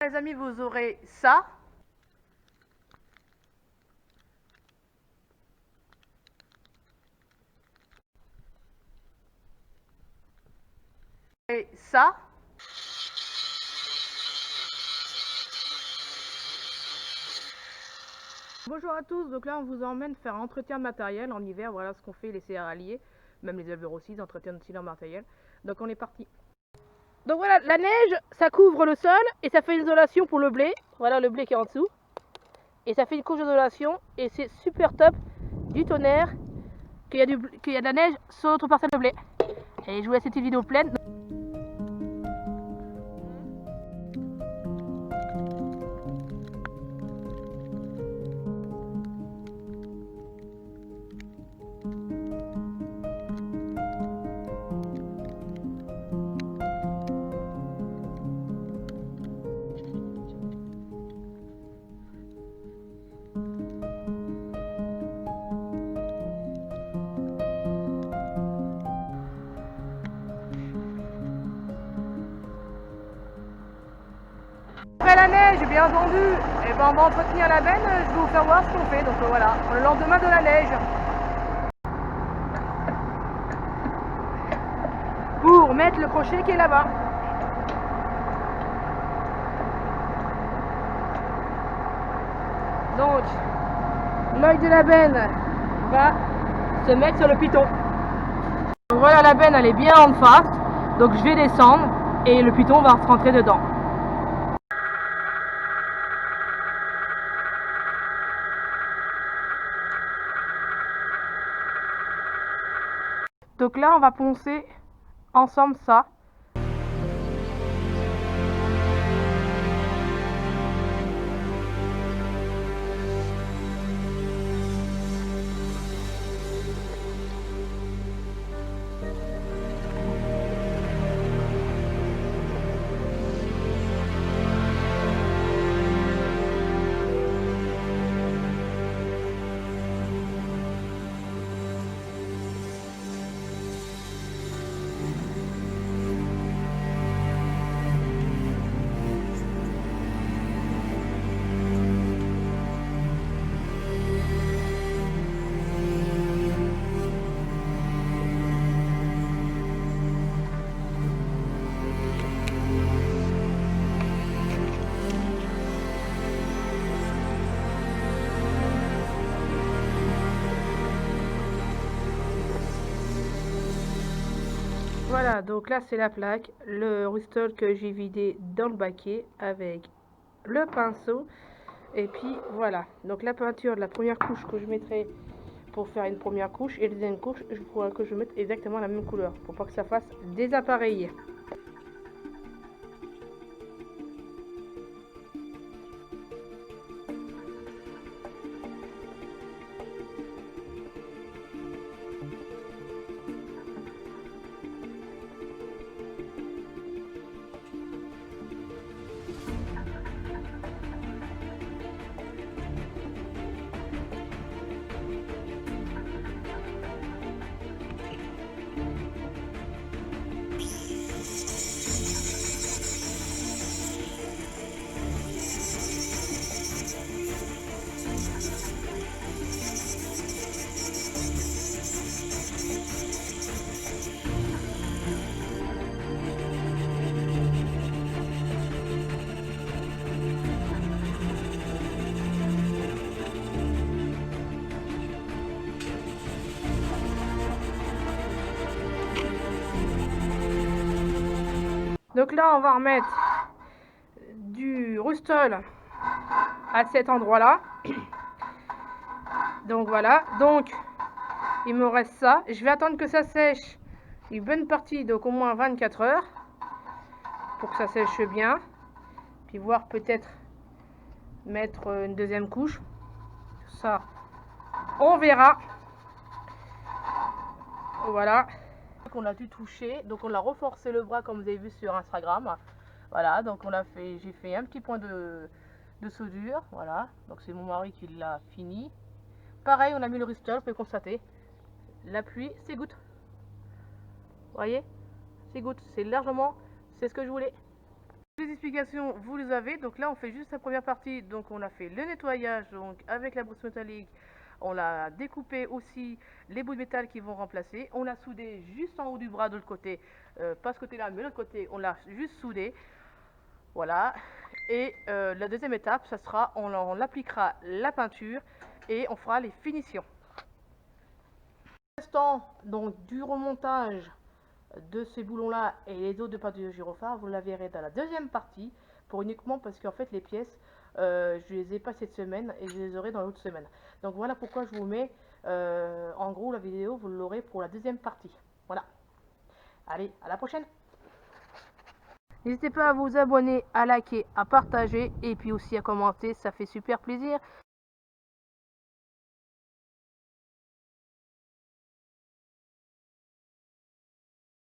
Les amis, vous aurez ça. Et ça. Bonjour à tous, donc là on vous emmène faire un entretien matériel en hiver, voilà ce qu'on fait les céréaliers, même les éleveurs aussi, ils entretiennent aussi leur matériel. Donc on est parti. Donc voilà, la neige, ça couvre le sol et ça fait une isolation pour le blé. Voilà le blé qui est en dessous. Et ça fait une couche d'isolation et c'est super top du tonnerre qu'il y a de la neige sur notre parcelle de blé. Et je vous laisse cette vidéo pleine. Après la neige, bien entendu, et ben on va entretenir la benne, je vais vous faire voir ce qu'on fait. Donc voilà, le lendemain de la neige. Pour mettre le crochet qui est là-bas. Donc, l'œil de la benne va se mettre sur le piton. Donc voilà, la benne elle est bien en face, donc je vais descendre et le piton va se rentrer dedans. Donc là on va poncer ensemble ça. Voilà, donc là c'est la plaque, le rustol que j'ai vidé dans le baquet avec le pinceau. Et puis voilà, donc la peinture de la première couche que je mettrai pour faire une première couche et la deuxième couche, je pourrais que je mette exactement la même couleur pour pas que ça fasse désappareiller. Donc là on va remettre du rustol à cet endroit là. Donc voilà, donc il me reste ça, je vais attendre que ça sèche une bonne partie, donc au moins 24 heures pour que ça sèche bien, puis voir peut-être mettre une deuxième couche, ça on verra. Voilà, on a dû toucher, donc on a reforcé le bras comme vous avez vu sur Instagram. Voilà, donc on a fait, j'ai fait un petit point de soudure, voilà, donc c'est mon mari qui l'a fini. Pareil, on a mis le rustol, vous pouvez constater, la pluie s'égoutte. Vous voyez, s'égoutte, c'est largement, c'est ce que je voulais. Les explications, vous les avez. Donc là, on fait juste la première partie. Donc on a fait le nettoyage donc avec la brosse métallique. On a découpé aussi les bouts de métal qui vont remplacer. On l'a soudé juste en haut du bras de l'autre côté. Pas ce côté-là, mais l'autre côté, on l'a juste soudé. Voilà. Et la deuxième étape, ça sera, on appliquera la peinture et on fera les finitions. Restant donc du remontage de ces boulons là et les autres de peinture de gyrophare, vous la verrez dans la deuxième partie, pour uniquement parce qu'en fait les pièces je les ai pas cette semaine et je les aurai dans l'autre semaine. Donc voilà pourquoi je vous mets en gros la vidéo, vous l'aurez pour la deuxième partie. Voilà, allez, à la prochaine. N'hésitez pas à vous abonner, à liker, à partager et puis aussi à commenter, ça fait super plaisir.